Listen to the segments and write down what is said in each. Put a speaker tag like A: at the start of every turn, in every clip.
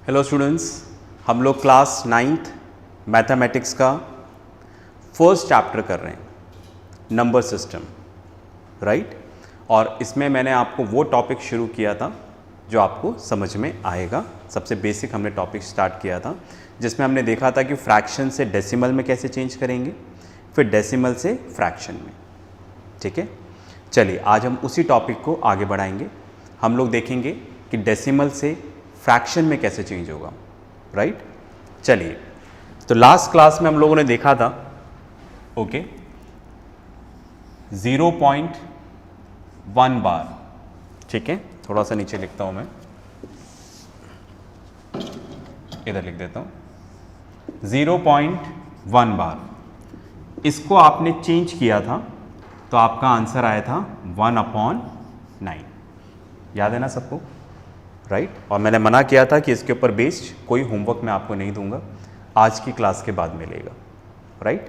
A: Hello students, हम लोग class 9th mathematics का फर्स्ट चैप्टर कर रहे हैं, नंबर सिस्टम, राइट। और इसमें मैंने आपको वो टॉपिक शुरू किया था जो आपको समझ में आएगा। सबसे बेसिक हमने टॉपिक स्टार्ट किया था जिसमें हमने देखा था कि फ्रैक्शन से डेसिमल में कैसे चेंज करेंगे, फिर डेसिमल से फ्रैक्शन में। ठीक है, चलिए आज हम उसी टॉपिक को आगे बढ़ाएंगे। हम लोग देखेंगे कि डेसिमल से फ्रैक्शन में कैसे चेंज होगा, राइट। चलिए, तो लास्ट क्लास में हम लोगों ने देखा था, ओके, 0.1 बार। ठीक है, थोड़ा सा नीचे लिखता हूं मैं, इधर लिख देता हूं 0.1 बार। इसको आपने चेंज किया था तो आपका आंसर आया था 1/9। याद है ना सबको, राइट। और मैंने मना किया था कि इसके ऊपर बेस्ड कोई होमवर्क मैं आपको नहीं दूंगा, आज की क्लास के बाद मिलेगा, राइट।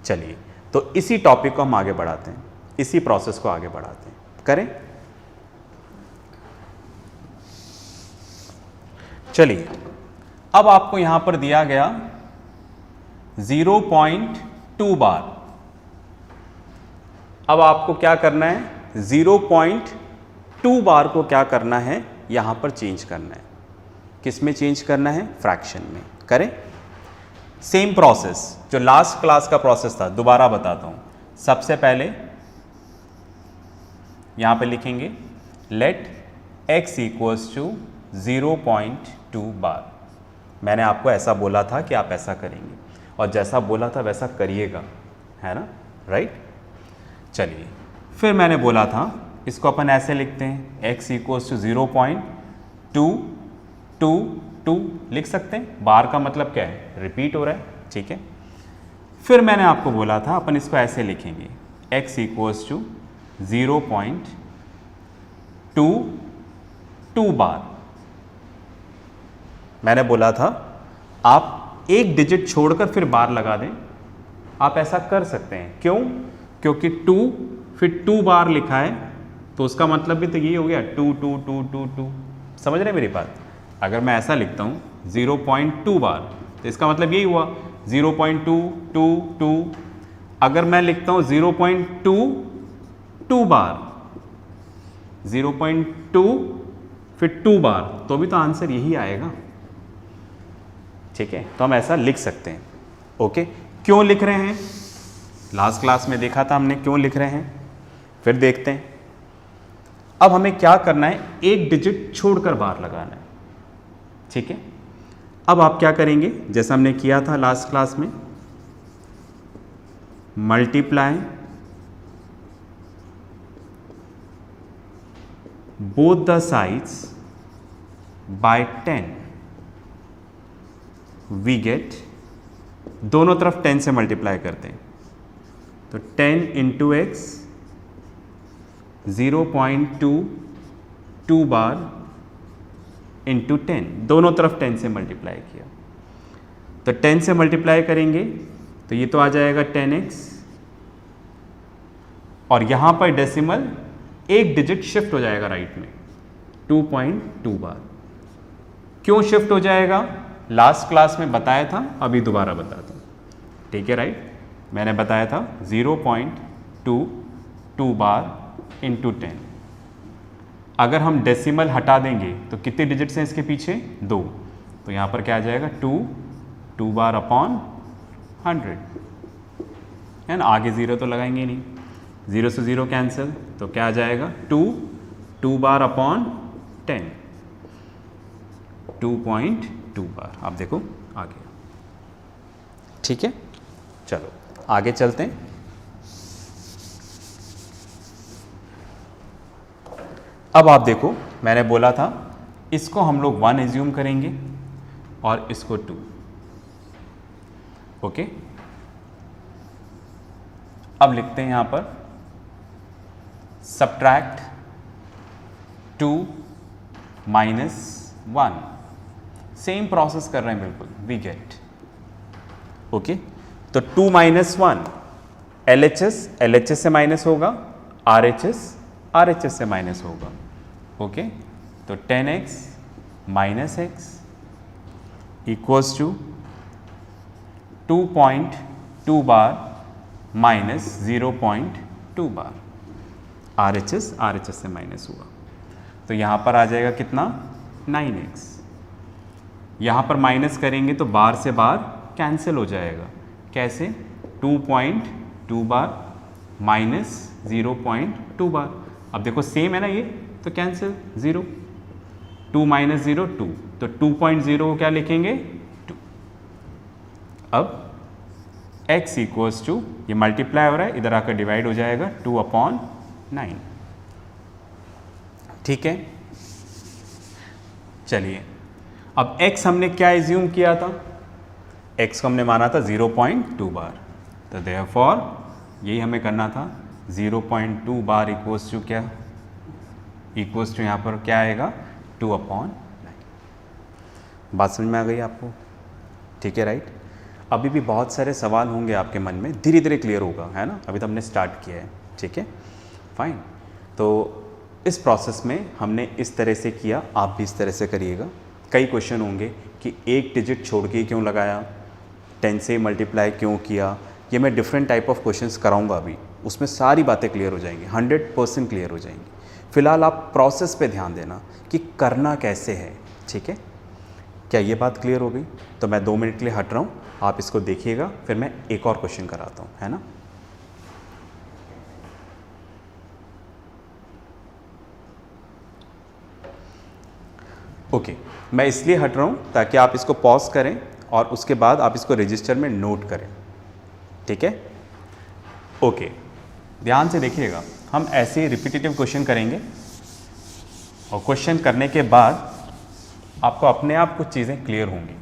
A: चलिए, तो इसी टॉपिक को हम आगे बढ़ाते हैं, इसी प्रोसेस को आगे बढ़ाते हैं, करें। चलिए, अब आपको यहां पर दिया गया 0.2 बार। अब आपको क्या करना है, 0.2 बार को क्या करना है, यहां पर चेंज करना है। किस में चेंज करना है, फ्रैक्शन में। करें सेम प्रोसेस जो लास्ट क्लास का प्रोसेस था, दोबारा बताता हूं। सबसे पहले यहां पे लिखेंगे लेट x इक्वल्स टू 0.2 बार। मैंने आपको ऐसा बोला था कि आप ऐसा करेंगे और जैसा बोला था वैसा करिएगा, है ना, राइट। चलिए, फिर मैंने बोला था इसको अपन ऐसे लिखते हैं, x इक्वल्स टू 0.222 लिख सकते हैं। बार का मतलब क्या है, रिपीट हो रहा है, ठीक है। फिर मैंने आपको बोला था अपन इसको ऐसे लिखेंगे, x इक्वल्स टू 0.22 बार। मैंने बोला था आप एक डिजिट छोड़कर फिर बार लगा दें, आप ऐसा कर सकते हैं। क्यों? क्योंकि 2 फिर 2 बार लिखा है तो उसका मतलब भी तो ये हो गया 2 2 2 2 2। समझ रहे मेरी बात। अगर मैं ऐसा लिखता हूँ 0.2 बार तो इसका मतलब यही हुआ 0.222। अगर मैं लिखता हूँ 0.22 बार, 0.2 फिर 2 बार, तो भी तो आंसर यही आएगा, ठीक है। तो हम ऐसा लिख सकते हैं, ओके। क्यों लिख रहे हैं, लास्ट क्लास में देखा था हमने क्यों लिख रहे हैं, फिर देखते हैं। अब हमें क्या करना है, एक डिजिट छोड़कर बार लगाना है, ठीक है। अब आप क्या करेंगे, जैसा हमने किया था लास्ट क्लास में, multiply both the sides by 10, we get, दोनों तरफ 10 से मल्टीप्लाई करते हैं तो 10 इंटू एक्स 0.22 बार इंटू 10, दोनों तरफ 10 से मल्टीप्लाई किया तो 10 से मल्टीप्लाई करेंगे तो ये तो आ जाएगा 10x, और यहां पर डेसिमल एक डिजिट शिफ्ट हो जाएगा राइट में, 2.2 बार। क्यों शिफ्ट हो जाएगा, लास्ट क्लास में बताया था, अभी दोबारा बताता हूं, ठीक है, राइट। मैंने बताया था 0.22 बार इंटू 10। अगर हम डेसिमल हटा देंगे तो कितने डिजिट्स हैं इसके पीछे, 2, तो यहाँ पर क्या आ जाएगा 2 बार अपॉन 100, है ना। आगे 0 तो लगाएंगे नहीं, 0 से 0 कैंसिल, तो क्या आ जाएगा 2 बार अपॉन 10, 2.2 बार। आप देखो आ गया, ठीक है। चलो आगे चलते हैं। अब आप देखो, मैंने बोला था इसको हम लोग 1 एज्यूम करेंगे और इसको 2, ओके। अब लिखते हैं यहां पर सब्ट्रैक्ट 2 माइनस 1, सेम प्रोसेस कर रहे हैं बिल्कुल, वी गेट, ओके। तो 2 माइनस 1 LHS से माइनस होगा, RHS से माइनस होगा, ओके। तो 10x minus x equals to 2.2 bar minus 0.2 bar. RHS से माइनस हुआ तो यहाँ पर आ जाएगा कितना 9x। यहाँ पर माइनस करेंगे तो बार से बार कैंसिल हो जाएगा। कैसे 2.2 बार माइनस 0.2 बार। अब देखो सेम है ना ये, तो कैंसिल 0, 2 माइनस 0 2, तो 2.0 को क्या लिखेंगे 2। अब x इक्वल्स टू, ये मल्टीप्लाई हो रहा है, इधर आकर डिवाइड हो जाएगा 2/9। ठीक है, चलिए अब x हमने क्या एज्यूम किया था, x को हमने माना था 0.2 बार, तो देयरफॉर यही हमें करना था 0.2 बार इक्वल्स टू क्या, इक्वल्स टू यहाँ पर क्या आएगा 2/9। बात समझ में आ गई आपको? ठीक है, राइट। अभी भी बहुत सारे सवाल होंगे आपके मन में, धीरे धीरे क्लियर होगा, है ना, अभी तो हमने स्टार्ट किया है। ठीक है, फाइन। तो इस प्रोसेस में हमने इस तरह से किया, आप भी इस तरह से करिएगा। कई क्वेश्चन होंगे कि एक डिजिट छोड़ के क्यों लगाया, 10 से मल्टीप्लाई क्यों किया, ये मैं डिफरेंट टाइप ऑफ क्वेश्चंस कराऊंगा अभी, उसमें सारी बातें क्लियर हो जाएंगी, 100% क्लियर हो जाएंगी। फिलहाल आप प्रोसेस पे ध्यान देना कि करना कैसे है। ठीक है, क्या ये बात क्लियर हो गई? तो मैं 2 मिनट के लिए हट रहा हूँ, आप इसको देखिएगा, फिर मैं एक और क्वेश्चन कराता हूँ, है ना। ओके, मैं इसलिए हट रहा हूँ ताकि आप इसको पॉज करें और उसके बाद आप इसको रजिस्टर में नोट करें। ठीक है, ओके, ध्यान से देखिएगा। हम ऐसे रिपीटेटिव क्वेश्चन करेंगे और क्वेश्चन करने के बाद आपको अपने आप कुछ चीज़ें क्लियर होंगी।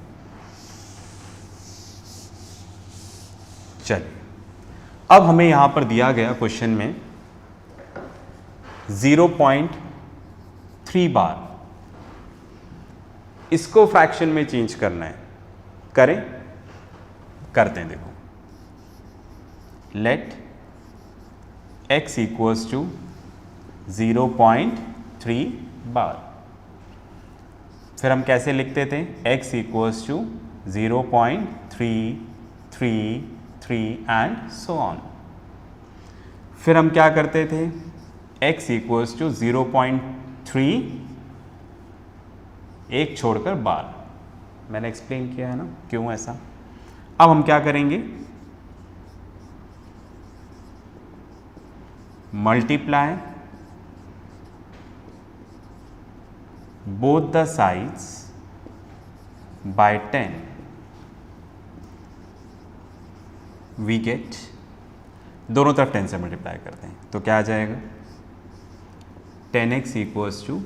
A: चलिए, अब हमें यहाँ पर दिया गया क्वेश्चन में 0.3 बार, इसको फ्रैक्शन में चेंज करना है। करें, करते हैं। देखो, let x equals to 0.3 bar. फिर हम कैसे लिखते थे, x equals to 0.333 and so on. फिर हम क्या करते थे, x इक्वल्स टू 0.3 एक छोड़कर बार। मैंने एक्सप्लेन किया है ना क्यों ऐसा। अब हम क्या करेंगे, multiply both the sides by 10, we get, दोनों तरफ 10 से मल्टीप्लाई करते हैं तो क्या आ जाएगा, 10x equals to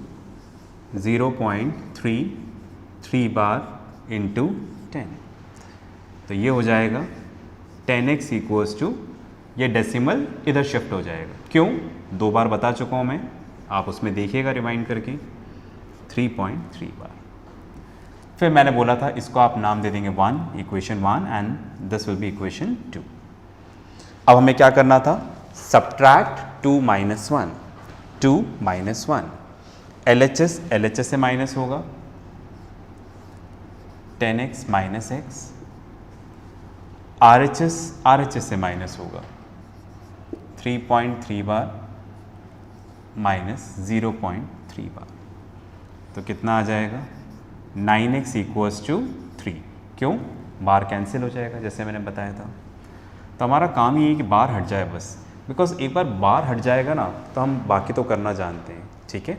A: 0.33 bar into 10। तो ये हो जाएगा 10x इक्वल्स टू, ये डेसिमल इधर शिफ्ट हो जाएगा। क्यों, 2 बार बता चुका हूँ मैं, आप उसमें देखिएगा रिवाइंड करके, 3.3 बार। फिर मैंने बोला था इसको आप नाम दे देंगे 1, equation 1, and this will be equation 2। अब हमें क्या करना था, सब्ट्रैक्ट 2 माइनस 1, 2 माइनस 1, LHS से माइनस होगा, 10x माइनस x, RHS से माइनस होगा, 3.3 बार माइनस 0.3 बार। तो कितना आ जाएगा, 9x इक्वल्स टू 3। क्यों, बार कैंसिल हो जाएगा जैसे मैंने बताया था। तो हमारा काम ये है कि बार हट जाए बस, बिकॉज एक बार बार हट जाएगा ना तो हम बाकी तो करना जानते हैं। ठीक है,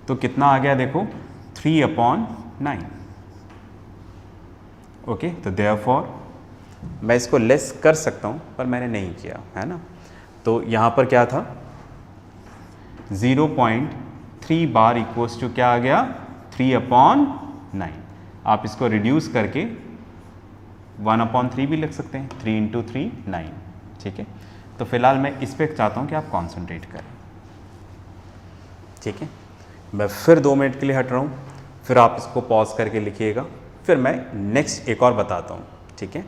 A: तो कितना आ गया देखो, 3/9। ओके, तो देयरफॉर मैं इसको लेस कर सकता हूँ पर मैंने नहीं किया, है ना। तो यहाँ पर क्या था, 0.3 बार इक्वल्स टू क्या आ गया, 3/9। आप इसको रिड्यूस करके 1/3 भी लिख सकते हैं, 3 × 3 9। ठीक है, तो फिलहाल मैं इस पर चाहता हूँ कि आप कॉन्सेंट्रेट करें। ठीक है, मैं फिर 2 मिनट के लिए हट रहा हूँ, फिर आप इसको पॉज करके लिखिएगा, फिर मैं नेक्स्ट एक और बताता हूँ। ठीक है,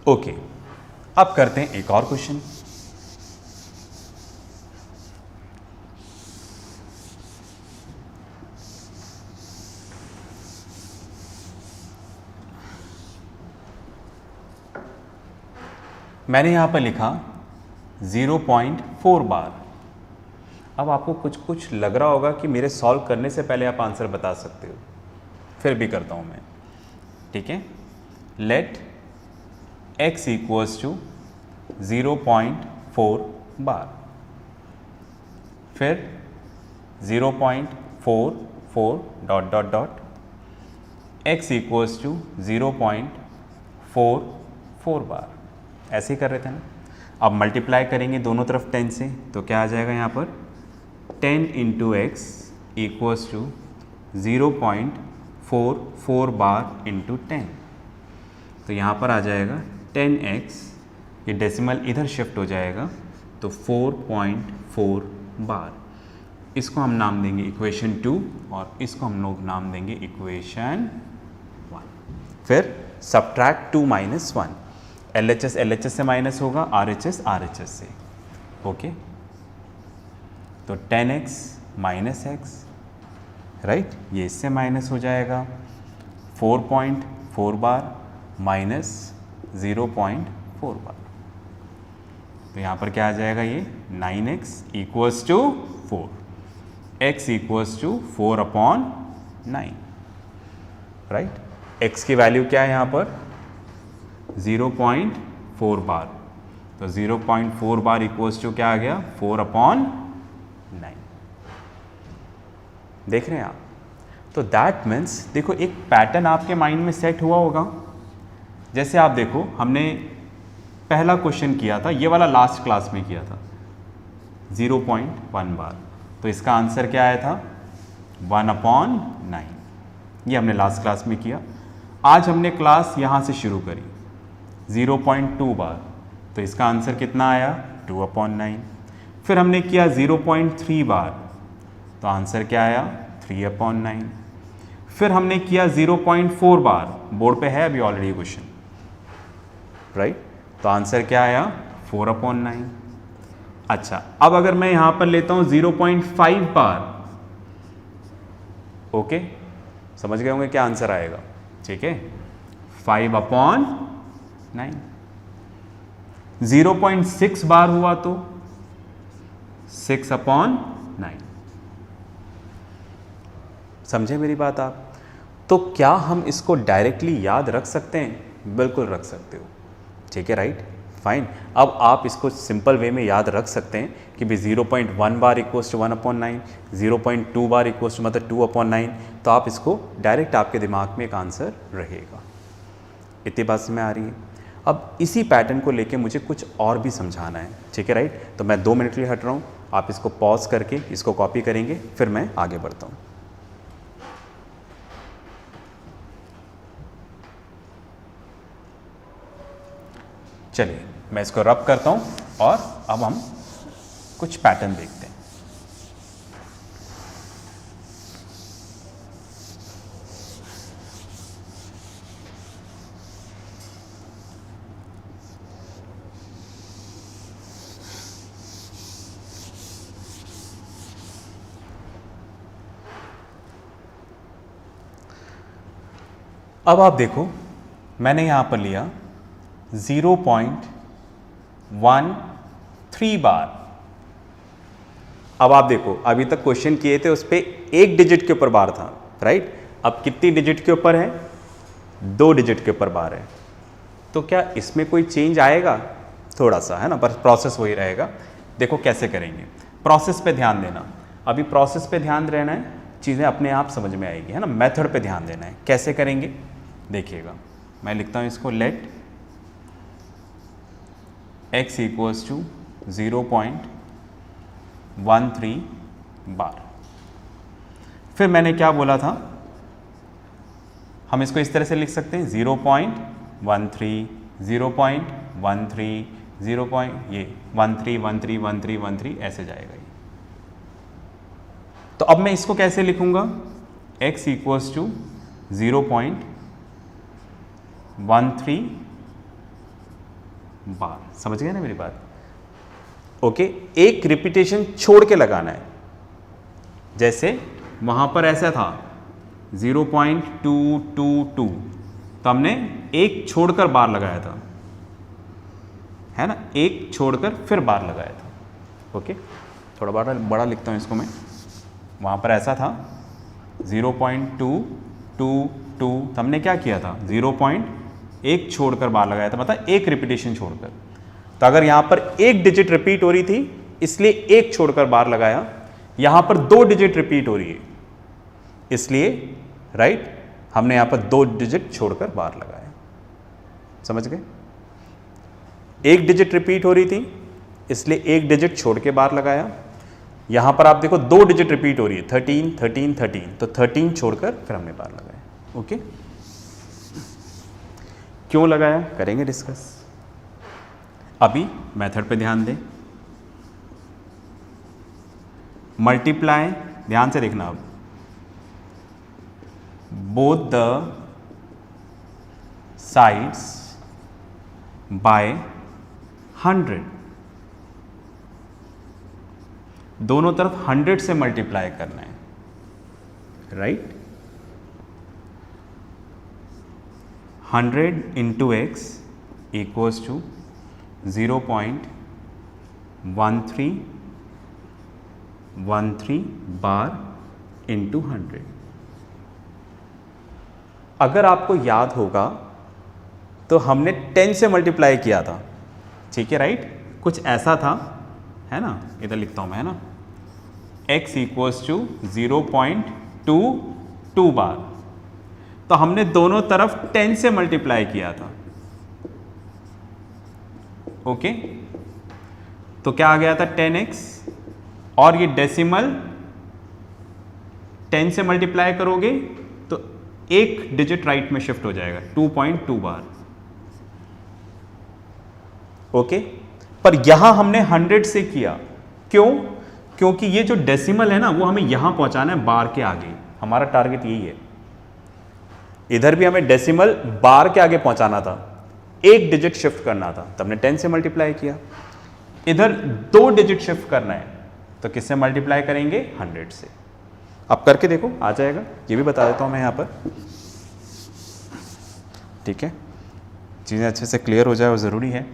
A: ओके, अब करते हैं एक और क्वेश्चन। मैंने यहां पर लिखा 0.4 बार। अब आपको कुछ कुछ लग रहा होगा कि मेरे सॉल्व करने से पहले आप आंसर बता सकते हो, फिर भी करता हूं मैं, ठीक है। Let x equals to 0.4 bar, फिर 0.44 dot dot dot x equals to 0.44 bar. ऐसे ही कर रहे थे ना। अब मल्टीप्लाई करेंगे दोनों तरफ 10 से, तो क्या आ जाएगा यहाँ पर 10 into x equals to 0.44 bar into 10। तो यहाँ पर आ जाएगा 10x, ये डेसिमल इधर शिफ्ट हो जाएगा तो 4.4 बार। इसको हम नाम देंगे इक्वेशन 2 और इसको हम लोग नाम देंगे इक्वेशन 1। फिर सब्ट्रैक्ट 2 माइनस 1, LHS LHS से माइनस होगा, RHS RHS से, ओके। तो 10x माइनस एक्स, राइट, ये इससे माइनस हो जाएगा 4.4 बार माइनस 0.4 बार। तो यहाँ पर क्या आ जाएगा, ये 9x equals to 4, x equals to 4/9, right. x की वैल्यू क्या है यहाँ पर 0.4 बार, तो 0.4 बार इक्वल्स टू क्या आ गया 4/9। देख रहे हैं आप। तो दैट मीन्स देखो एक पैटर्न आपके माइंड में सेट हुआ होगा। जैसे आप देखो हमने पहला क्वेश्चन किया था, ये वाला लास्ट क्लास में किया था 0.1 बार, तो इसका आंसर क्या आया था 1/9। ये हमने लास्ट क्लास में किया। आज हमने क्लास यहाँ से शुरू करी 0.2 बार, तो इसका आंसर कितना आया 2/9। फिर हमने किया 0.3 बार, तो आंसर क्या आया 3/9। फिर हमने किया 0.4 बार, बोर्ड पे है अभी ऑलरेडी क्वेश्चन, राइट, तो आंसर क्या आया 4/9। अच्छा, अब अगर मैं यहां पर लेता हूं 0.5 बार, ओके, समझ गए होंगे क्या आंसर आएगा, ठीक है 5/9। 0.6 बार हुआ तो 6/9। समझे मेरी बात आप। तो क्या हम इसको डायरेक्टली याद रख सकते हैं? बिल्कुल रख सकते हो, ठीक है, राइट, फाइन। अब आप इसको सिंपल वे में याद रख सकते हैं कि भी 0.1 बार इक्वल्स टू 1/9, 0.2 बार इक्वल्स टू मतलब 2/9। तो आप इसको डायरेक्ट आपके दिमाग में एक आंसर रहेगा। इतनी बात समझ में आ रही है। अब इसी पैटर्न को लेके मुझे कुछ और भी समझाना है, ठीक है, राइट। तो मैं 2 मिनट के लिए हट रहा हूँ, आप इसको पॉज करके इसको कॉपी करेंगे, फिर मैं आगे बढ़ता हूँ। चलिए मैं इसको रब करता हूँ और अब हम कुछ पैटर्न देखते हैं। अब आप देखो मैंने यहां पर लिया 0.13 बार। अब आप देखो अभी तक क्वेश्चन किए थे उस पर 1 डिजिट के ऊपर बार था, राइट। अब कितनी डिजिट के ऊपर है 2 डिजिट के ऊपर बार है। तो क्या इसमें कोई चेंज आएगा? थोड़ा सा है ना, पर प्रोसेस वही रहेगा। देखो कैसे करेंगे, प्रोसेस पे ध्यान देना। अभी प्रोसेस पे ध्यान रहना है, चीज़ें अपने आप समझ में आएगी, है ना। मेथड पे ध्यान देना है, कैसे करेंगे देखिएगा। मैं लिखता हूँ इसको, लेट x इक्वल्स टू 0.13 बार। फिर मैंने क्या बोला था, हम इसको इस तरह से लिख सकते हैं 0.13 0.13 ये 13 ऐसे जाएगा ये। तो अब मैं इसको कैसे लिखूंगा, x इक्वल्स टू 0.13 बार। समझ गए ना मेरी बात? ओके, एक रिपीटेशन छोड़ के लगाना है। जैसे वहां पर ऐसा था 0.222, तो हमने एक छोड़कर बार लगाया था, है ना, एक छोड़कर फिर बार लगाया था। ओके, थोड़ा बड़ा लिखता हूँ इसको मैं। वहाँ पर ऐसा था 0.222, तो हमने क्या किया था, 0.1 छोड़कर बार लगाया था, मतलब एक रिपीटेशन छोड़कर। तो अगर यहाँ पर एक डिजिट रिपीट हो रही थी इसलिए एक छोड़कर बार लगाया, यहाँ पर 2 डिजिट रिपीट हो रही है इसलिए राइट हमने यहाँ पर 2 डिजिट छोड़कर बार लगाया। समझ गए? एक डिजिट रिपीट हो रही थी इसलिए एक डिजिट छोड़ के बार लगाया। यहाँ पर आप देखो 2 डिजिट रिपीट हो रही है, 13 13 13, तो 13 छोड़कर फिर हमने बार लगाया। ओके, क्यों लगाया करेंगे डिस्कस। अभी मेथड पे ध्यान दें। मल्टीप्लाई, ध्यान से देखना, अब बोथ द साइड्स बाय 100, दोनों तरफ 100 से मल्टीप्लाई करना है, right. 100 into x equals to 0.1313 bar into 100। अगर आपको याद होगा तो हमने 10 से मल्टीप्लाई किया था, ठीक है, राइट। कुछ ऐसा था, है ना, इधर लिखता हूं मैं, है ना, x इक्वल्स टू 0.22 बार। तो हमने दोनों तरफ 10 से मल्टीप्लाई किया था। ओके, तो क्या आ गया था 10x, और ये डेसिमल 10 से मल्टीप्लाई करोगे तो एक डिजिट राइट में शिफ्ट हो जाएगा, 2.2 बार। ओके, पर यहां हमने 100 से किया, क्यों? क्योंकि ये जो डेसिमल है ना वो हमें यहां पहुंचाना है बार के आगे, हमारा टारगेट यही है। इधर भी हमें डेसिमल बार के आगे पहुंचाना था, एक डिजिट शिफ्ट करना था, तो हमने 10 से मल्टीप्लाई किया। इधर 2 डिजिट शिफ्ट करना है, तो किससे मल्टीप्लाई करेंगे? 100 से। अब करके देखो, आ जाएगा। ये भी बता देता हूं मैं यहां पर, ठीक है, चीज़ें अच्छे से क्लियर हो जाए वो ज़रूरी है।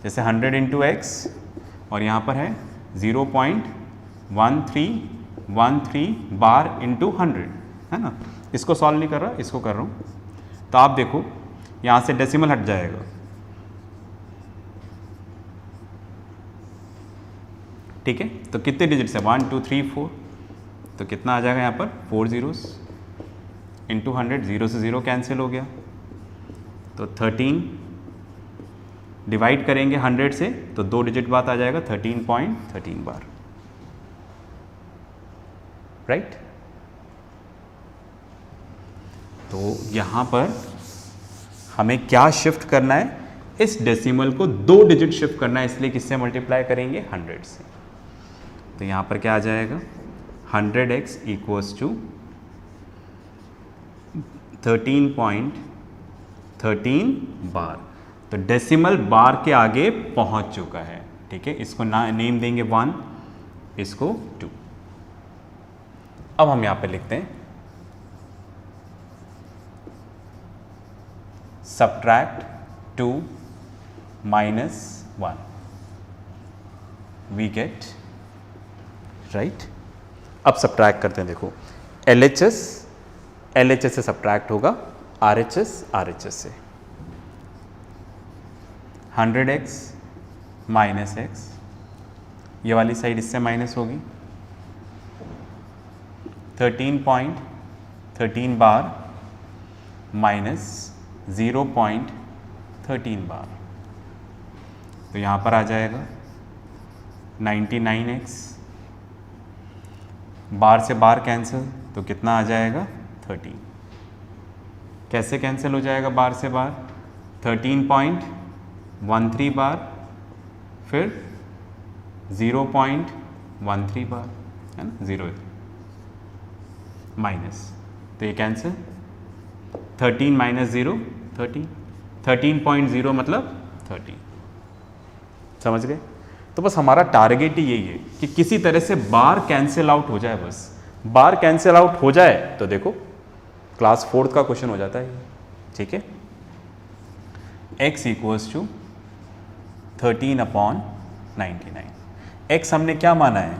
A: जैसे 100 इंटू एक्स और यहाँ पर है 0.1313 बार इंटू 100, है ना। इसको सॉल्व नहीं कर रहा, इसको कर रहा हूँ। तो आप देखो यहाँ से डेसिमल हट जाएगा, ठीक है। तो कितने डिजिट्स है? 1 2 3 4, तो कितना आ जाएगा यहाँ पर? 4 zeros इंटू 100, 0 से 0 कैंसिल हो गया, तो 13 डिवाइड करेंगे 100 से तो 2 डिजिट बाद आ जाएगा 13.13 बार, राइट। तो यहाँ पर हमें क्या शिफ्ट करना है? इस डेसिमल को 2 डिजिट शिफ्ट करना है, इसलिए किससे मल्टीप्लाई करेंगे? 100 से। तो यहाँ पर क्या आ जाएगा? 100x इक्वल्स टू 13.13 बार। तो डेसिमल बार के आगे पहुंच चुका है, ठीक है। इसको नेम देंगे 1, इसको 2। अब हम यहां पे लिखते हैं subtract 2 minus 1, we get, right. अब सबट्रैक्ट करते हैं, देखो LHS LHS से सबट्रैक्ट होगा, RHS RHS से। 100x माइनस एक्स, ये वाली साइड इससे माइनस होगी, 13.13 बार माइनस 0.13 बार, तो यहाँ पर आ जाएगा 99x, बार से बार कैंसिल, तो कितना आ जाएगा? 13। कैसे कैंसिल हो जाएगा बार से बार? 13.13 बार, फिर 0.13 बार, है ना, 0 माइनस, तो ये कैंसिल, 13 माइनस 0 13, 13.0 मतलब 13। समझ गए? तो बस हमारा टारगेट ही यही है कि किसी तरह से बार कैंसिल आउट हो जाए। बस बार कैंसिल आउट हो जाए तो देखो क्लास 4th का क्वेश्चन हो जाता है ये। ठीक है, x इक्वल्स टू 13/99। x हमने क्या माना है?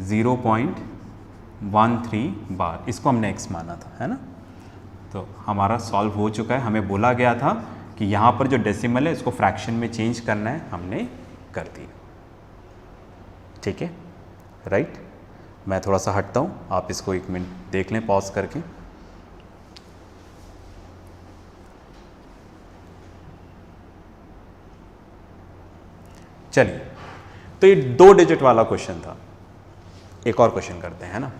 A: 0.13 बार, इसको हमने x माना था, है ना। तो हमारा सॉल्व हो चुका है। हमें बोला गया था कि यहाँ पर जो डेसिमल है इसको फ्रैक्शन में चेंज करना है, हमने कर दिया। ठीक है, राइट। मैं थोड़ा सा हटता हूँ, आप इसको 1 मिनट देख लें पॉज करके। चलिए, तो ये 2 डिजिट वाला क्वेश्चन था। एक और क्वेश्चन करते हैं ना।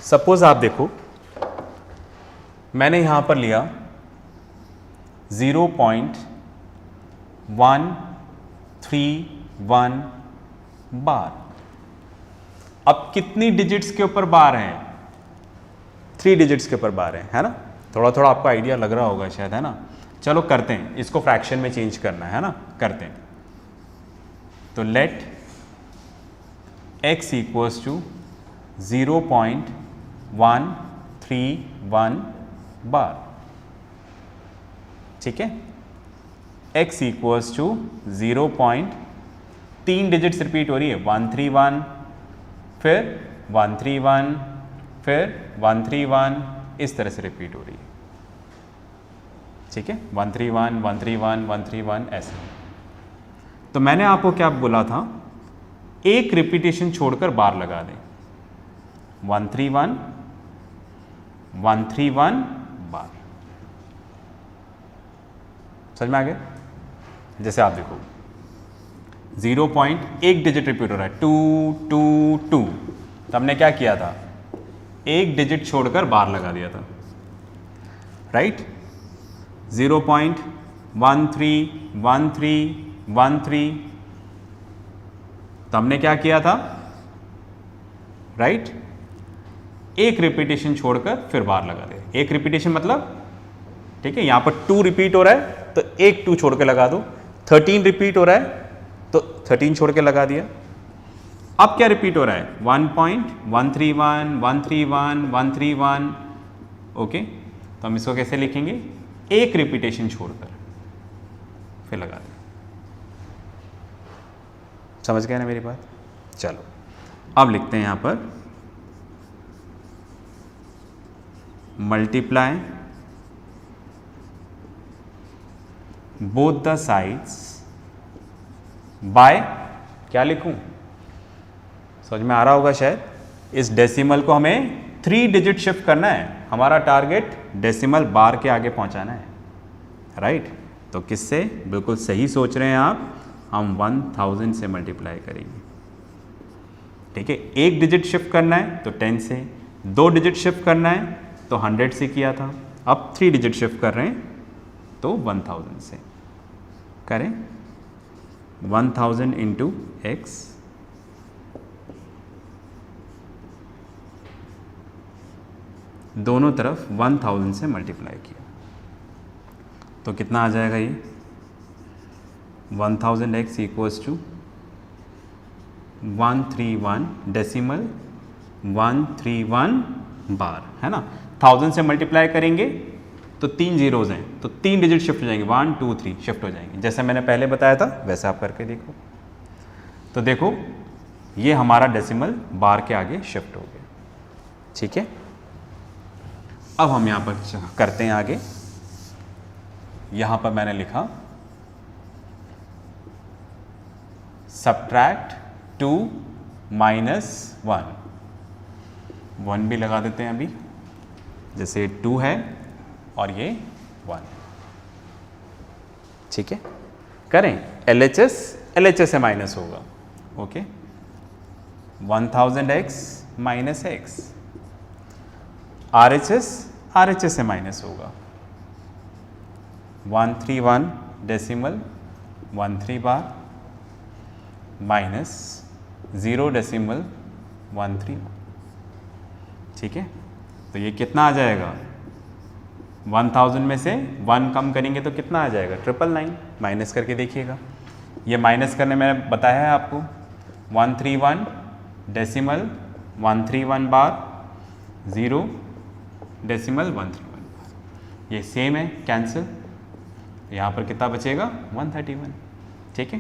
A: सपोज आप देखो, मैंने यहां पर लिया 0.131 बार। अब कितनी डिजिट्स के ऊपर बार हैं? 3 डिजिट्स के ऊपर बार है ना। थोड़ा थोड़ा आपको आइडिया लग रहा होगा शायद, है ना। चलो करते हैं, इसको फ्रैक्शन में चेंज करना है ना, करते हैं। तो let x equals to 0.131 bar. ठीक है, x equals to 3 digits repeat हो रही है, 131, फिर 131, फिर 131, इस तरह से रिपीट हो रही है। ठीक है, 131, 131, 131, ऐसे। तो मैंने आपको क्या बोला था, एक रिपीटेशन छोड़कर बार लगा दें। 131, 131 बार। समझ में आ गया? जैसे आप देखो 0.1 डिजिट रिपीट हो रहा है, 2 2 2। तो हमने क्या किया था, एक डिजिट छोड़कर बार लगा दिया था, राइट। 0.131313। तो हमने क्या किया था, राइट, एक रिपीटेशन छोड़कर फिर बार लगा दिया। एक रिपीटेशन मतलब, ठीक है, यहां पर 2 रिपीट हो रहा है तो एक 2 छोड़ के लगा दो। 13 रिपीट हो रहा है तो 13 छोड़ के लगा दिया। अब क्या रिपीट हो रहा है, 1.131 131 131। ओके, तो हम इसको कैसे लिखेंगे, एक रिपीटेशन छोड़कर फिर लगा दें। समझ गए ना मेरी बात? चलो अब लिखते हैं यहां पर multiply both the sides bye, क्या लिखूं, समझ में आ रहा होगा शायद। इस डेसिमल को हमें 3 डिजिट शिफ्ट करना है। हमारा टारगेट डेसिमल बार के आगे पहुंचाना है, राइट। तो किससे, बिल्कुल सही सोच रहे हैं आप, हम 1000 से मल्टीप्लाई करेंगे। ठीक है, एक डिजिट शिफ्ट करना है तो 10 से, 2 डिजिट शिफ्ट करना है तो 100 से किया था। अब 3 डिजिट शिफ्ट कर रहे हैं तो 1000 से करें। 1000 इंटू एक्स, दोनों तरफ 1000 से मल्टीप्लाई किया तो कितना आ जाएगा ये, 1000x इक्वल्स टू 131 डेसिमल 131 बार, है ना। 1000 से मल्टीप्लाई करेंगे तो 3 जीरोज़ हैं तो 3 डिजिट शिफ्ट हो जाएंगे, 1 2 3 शिफ्ट हो जाएंगे। जैसे मैंने पहले बताया था वैसे आप करके देखो। तो देखो ये हमारा डेसिमल बार के आगे शिफ्ट हो गया। ठीक है, अब हम यहाँ पर करते हैं आगे। यहाँ पर मैंने लिखा सब्ट्रैक्ट 2 माइनस 1, 1 भी लगा देते हैं अभी, जैसे 2 है और ये 1। ठीक है, करें LHS, LHS से माइनस होगा। Okay, 1000x minus x, RHS, RHS से माइनस होगा। 131.13 बार माइनस 0.13, ठीक है। तो ये कितना आ जाएगा, 1000 में से 1 कम करेंगे तो कितना आ जाएगा, 999। माइनस करके देखिएगा, ये माइनस करने में बताया है आपको, 131.131 बार 0.131 बार, ये सेम है, कैंसिल। यहाँ पर कितना बचेगा, 131, ठीक है।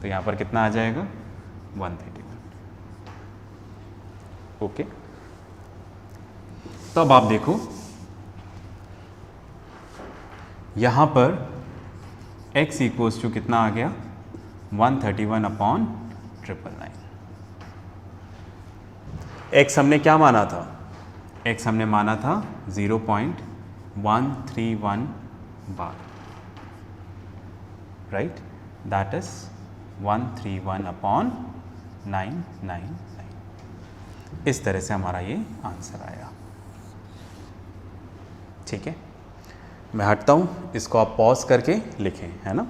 A: तो यहाँ पर कितना आ जाएगा, 131, ओके। तो अब आप देखो यहाँ पर x इक्वल्स टू कितना आ गया, 131/999। x हमने क्या माना था, x हमने माना था 0.131 बार, राइट, दैट इज 131/999। इस तरह से हमारा ये आंसर आया, ठीक है। मैं हटता हूँ, इसको आप पॉज करके लिखें, है ना।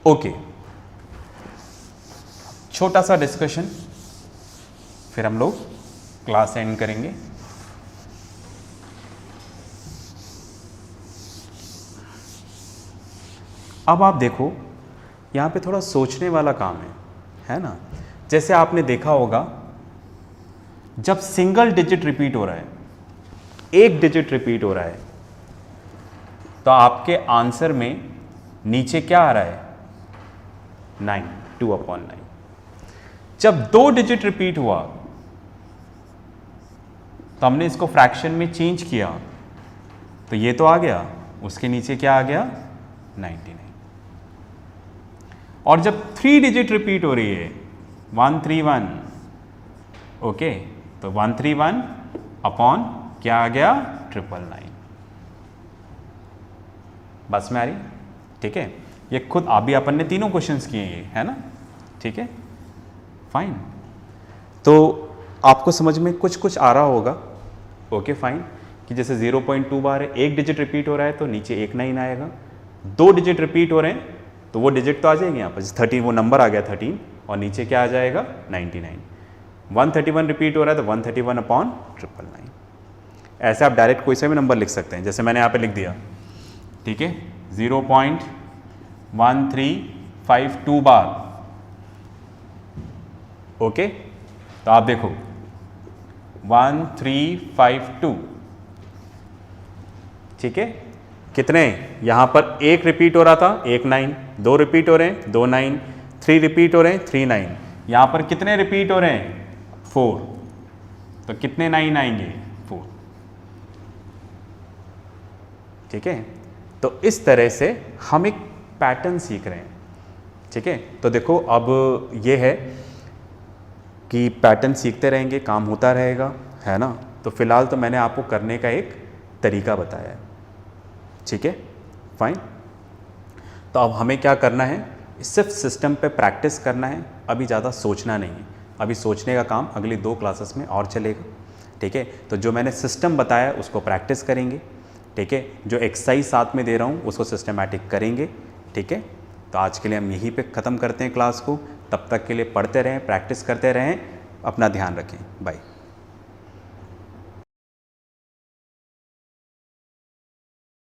A: ओके, छोटा सा डिस्कशन, फिर हम लोग क्लास एंड करेंगे। अब आप देखो यहाँ पे थोड़ा सोचने वाला काम है ना। जैसे आपने देखा होगा जब सिंगल डिजिट रिपीट हो रहा है, एक डिजिट रिपीट हो रहा है, तो आपके आंसर में नीचे क्या आ रहा है, 9, 2/9। जब 2 डिजिट रिपीट हुआ तो हमने इसको फ्रैक्शन में चेंज किया, तो ये तो आ गया, उसके नीचे क्या आ गया, 99। और जब 3 डिजिट रिपीट हो रही है, 131, ओके, तो 131 अपॉन क्या आ गया, 999। बस में आ रही, ठीक है। ये खुद अभी अपन ने तीनों क्वेश्चंस किए ये, है ना, ठीक है, फाइन। तो आपको समझ में कुछ कुछ आ रहा होगा, ओके फाइन, कि जैसे 0.2 बार है, एक डिजिट रिपीट हो रहा है तो नीचे एक 9 आएगा, 2 डिजिट रिपीट हो रहे हैं तो वो डिजिट तो आ जाएंगे यहाँ पर, 13 वो नंबर आ गया 13, और नीचे क्या आ जाएगा, 99। 131 रिपीट हो रहा है तो 131/999। ऐसे आप डायरेक्ट कोई सा भी नंबर लिख सकते हैं, जैसे मैंने यहाँ पे लिख दिया, ठीक है, 0.1352 बार, ओके। तो आप देखो 1352, ठीक है, कितने, यहाँ पर एक रिपीट हो रहा था, एक 9, 2 रिपीट हो रहे हैं, 2 9, 3 रिपीट हो रहे हैं, 3 9, यहाँ पर कितने रिपीट हो रहे हैं, 4, तो कितने 9 आएंगे, 4, ठीक है। तो इस तरह से हम एक पैटर्न सीख रहे हैं, ठीक है। तो देखो अब ये है कि पैटर्न सीखते रहेंगे, काम होता रहेगा, है ना। तो फिलहाल तो मैंने आपको करने का एक तरीका बताया है, ठीक है, फाइन। तो अब हमें क्या करना है, सिर्फ सिस्टम पे प्रैक्टिस करना है, अभी ज़्यादा सोचना नहीं है। अभी सोचने का काम अगली 2 क्लासेस में और चलेगा, ठीक है। तो जो मैंने सिस्टम बताया उसको प्रैक्टिस करेंगे, ठीक है। जो एक्सरसाइज साथ में दे रहा हूँ उसको सिस्टमैटिक करेंगे, ठीक है। तो आज के लिए हम यहीं पे ख़त्म करते हैं क्लास को। तब तक के लिए पढ़ते रहें, प्रैक्टिस करते रहें, अपना ध्यान रखें, बाय।